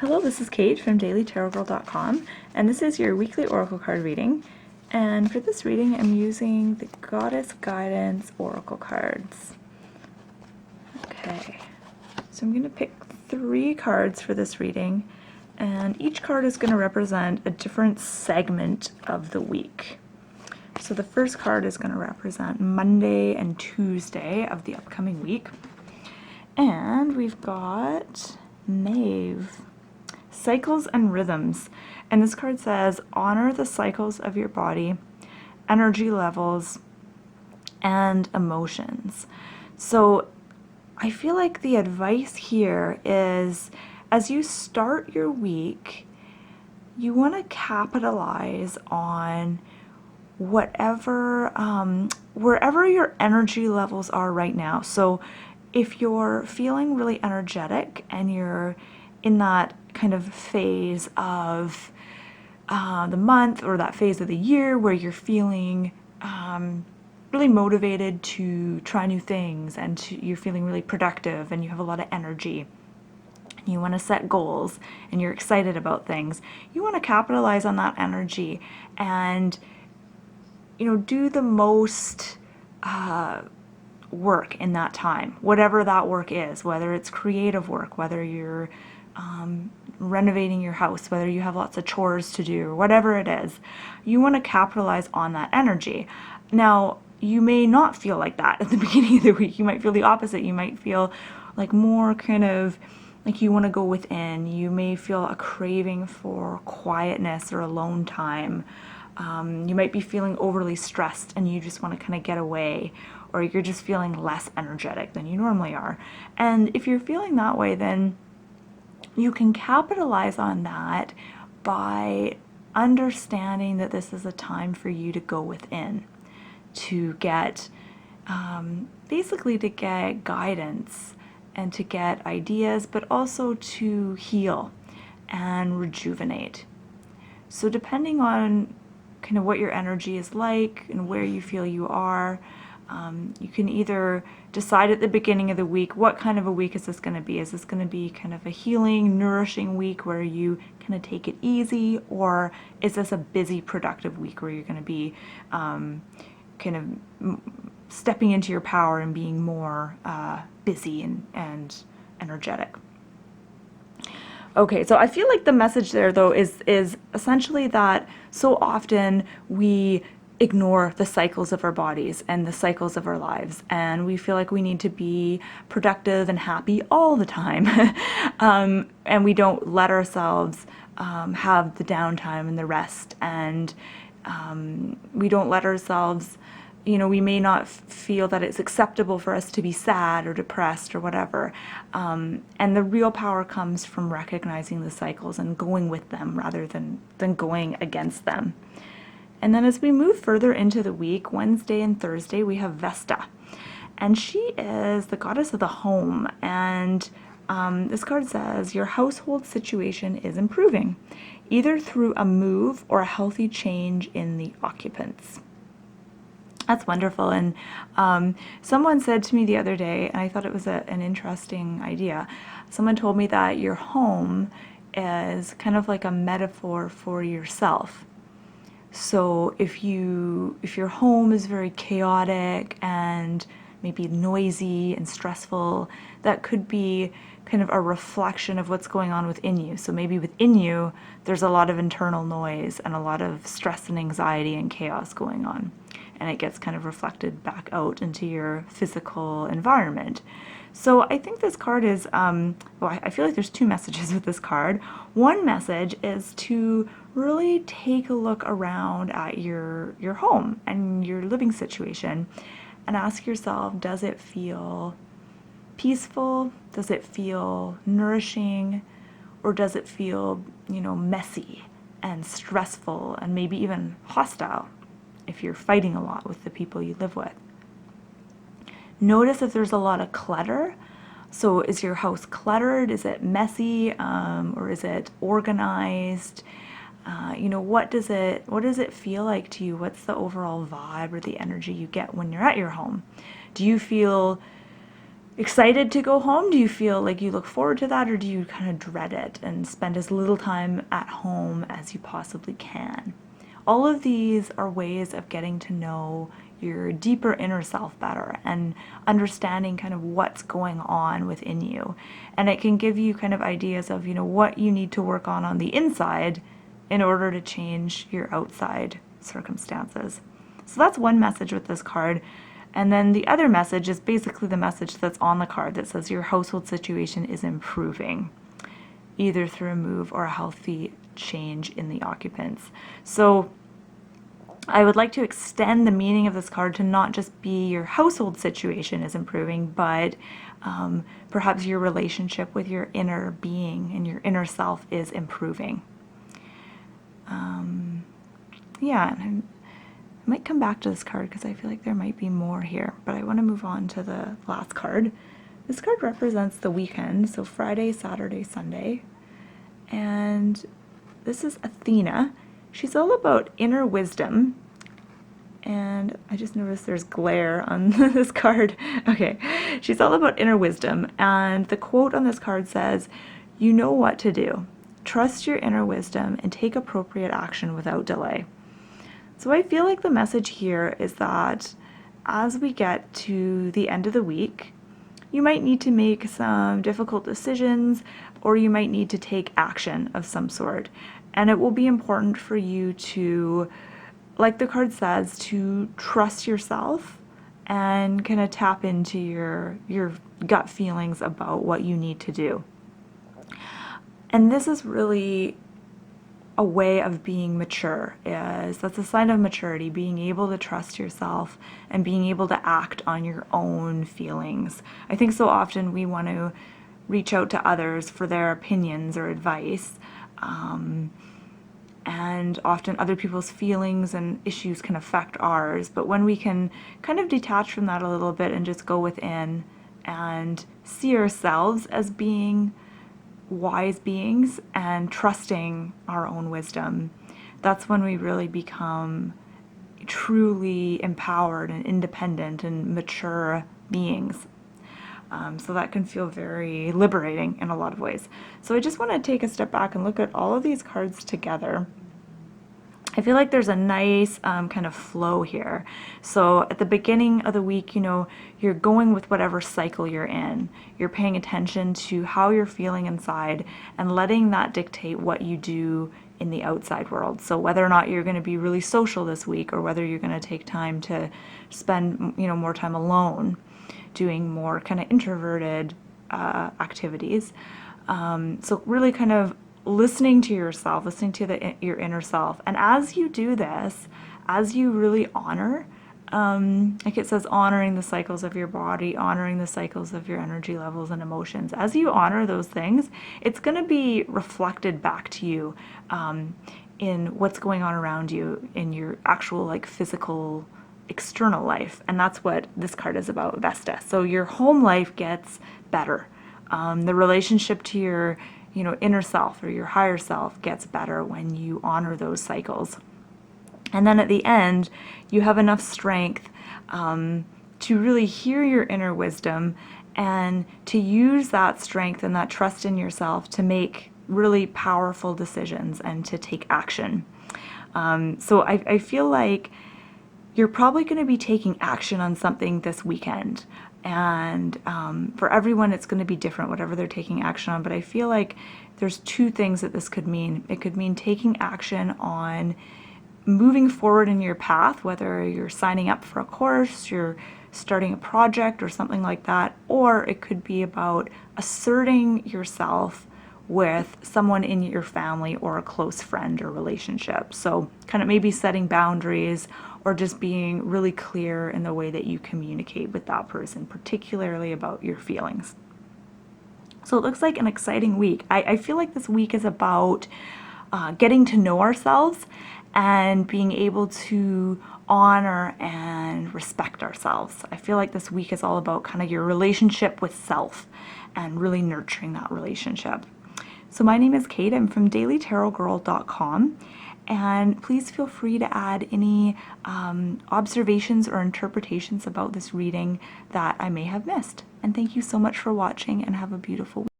Hello, this is Kate from dailytarotgirl.com, and this is your weekly oracle card reading. And for this reading, I'm using the Goddess Guidance Oracle cards. Okay, so I'm going to pick 3 cards for this reading, and each card is going to represent a different segment of the week. So the first card is going to represent Monday and Tuesday of the upcoming week. And we've got Knave. Cycles and rhythms. And this card says, honor the cycles of your body, energy levels, and emotions. So I feel like the advice here is, as you start your week, you want to capitalize on whatever, wherever your energy levels are right now. So if you're feeling really energetic and you're in that kind of phase of the month or that phase of the year where you're feeling really motivated to try new things and you're feeling really productive and you have a lot of energy and you want to set goals and you're excited about things, you want to capitalize on that energy and do the most work in that time, whatever that work is, whether it's creative work, whether you're renovating your house, whether you have lots of chores to do, or whatever it is, you want to capitalize on that energy. Now, you may not feel like that at the beginning of the week. You might feel the opposite. You might feel like more kind of like you want to go within. You may feel a craving for quietness or alone time. You might be feeling overly stressed and you just want to kind of get away, or you're just feeling less energetic than you normally are. And if you're feeling that way, then you can capitalize on that by understanding that this is a time for you to go within, to get, basically to get guidance and to get ideas, but also to heal and rejuvenate. So depending on kind of what your energy is like and where you feel you are, you can either decide at the beginning of the week, what kind of a week is this going to be? Is this going to be kind of a healing, nourishing week where you kind of take it easy? Or is this a busy, productive week where you're going to be kind of stepping into your power and being more busy and energetic? Okay, so I feel like the message there, though, is essentially that so often we ignore the cycles of our bodies and the cycles of our lives, and we feel like we need to be productive and happy all the time. And we don't let ourselves have the downtime and the rest, and we don't let ourselves, we may not feel that it's acceptable for us to be sad or depressed or whatever. And the real power comes from recognizing the cycles and going with them rather than going against them. And then as we move further into the week, Wednesday and Thursday, we have Vesta. And she is the goddess of the home. And this card says, your household situation is improving, either through a move or a healthy change in the occupants. That's wonderful. And someone said to me the other day, and I thought it was an interesting idea, someone told me that your home is kind of like a metaphor for yourself. So if your home is very chaotic and maybe noisy and stressful, that could be kind of a reflection of what's going on within you. So maybe within you, there's a lot of internal noise and a lot of stress and anxiety and chaos going on. And it gets kind of reflected back out into your physical environment. So I think this card is, I feel like there's 2 messages with this card. One message is to really take a look around at your home and your living situation and ask yourself, does it feel peaceful? Does it feel nourishing? Or does it feel, messy and stressful and maybe even hostile if you're fighting a lot with the people you live with? Notice if there's a lot of clutter. So is your house cluttered? Is it messy? Or is it organized? What does it feel like to you? What's the overall vibe or the energy you get when you're at your home? Do you feel excited to go home? Do you feel like you look forward to that, or do you kind of dread it and spend as little time at home as you possibly can? All of these are ways of getting to know your deeper inner self better and understanding kind of what's going on within you. And it can give you kind of ideas of, what you need to work on the inside in order to change your outside circumstances. So that's one message with this card. And then the other message is basically the message that's on the card that says your household situation is improving, either through a move or a healthy change in the occupants. So I would like to extend the meaning of this card to not just be your household situation is improving, but perhaps your relationship with your inner being and your inner self is improving. Yeah, and I might come back to this card because I feel like there might be more here, but I want to move on to the last card. This card represents the weekend, so Friday, Saturday, Sunday, and this is Athena. She's all about inner wisdom, and I just noticed there's glare on this card. Okay, she's all about inner wisdom, and the quote on this card says, "You know what to do. Trust your inner wisdom and take appropriate action without delay." So I feel like the message here is that as we get to the end of the week, you might need to make some difficult decisions, or you might need to take action of some sort. And it will be important for you to, like the card says, to trust yourself and kind of tap into your gut feelings about what you need to do. And this is really a way of being mature. That's a sign of maturity, being able to trust yourself and being able to act on your own feelings. I think so often we want to reach out to others for their opinions or advice, and often other people's feelings and issues can affect ours. But when we can kind of detach from that a little bit and just go within and see ourselves as being wise beings and trusting our own wisdom, that's when we really become truly empowered and independent and mature beings. So that can feel very liberating in a lot of ways. So I just want to take a step back and look at all of these cards together. I feel like there's a nice kind of flow here. So at the beginning of the week, you're going with whatever cycle you're in. You're paying attention to how you're feeling inside and letting that dictate what you do in the outside world. So whether or not you're going to be really social this week, or whether you're going to take time to spend, more time alone, doing more kind of introverted activities. So really kind of listening to yourself, listening to your inner self. And as you do this, as you really honor, like it says, honoring the cycles of your body, honoring the cycles of your energy levels and emotions. As you honor those things, it's going to be reflected back to you in what's going on around you in your actual physical external life. And that's what this card is about, Vesta. So your home life gets better. The relationship to your inner self or your higher self gets better when you honor those cycles. And then at the end, you have enough strength to really hear your inner wisdom and to use that strength and that trust in yourself to make really powerful decisions and to take action. So I feel like you're probably going to be taking action on something this weekend. And for everyone, it's going to be different, whatever they're taking action on. But I feel like there's two things that this could mean. It could mean taking action on moving forward in your path, whether you're signing up for a course, you're starting a project or something like that, or it could be about asserting yourself with someone in your family or a close friend or relationship. So kind of maybe setting boundaries or just being really clear in the way that you communicate with that person, particularly about your feelings. So it looks like an exciting week. I feel like this week is about getting to know ourselves and being able to honor and respect ourselves. I feel like this week is all about kind of your relationship with self and really nurturing that relationship. So my name is Kate. I'm from dailytarotgirl.com. and please feel free to add any observations or interpretations about this reading that I may have missed. And thank you so much for watching, and have a beautiful week.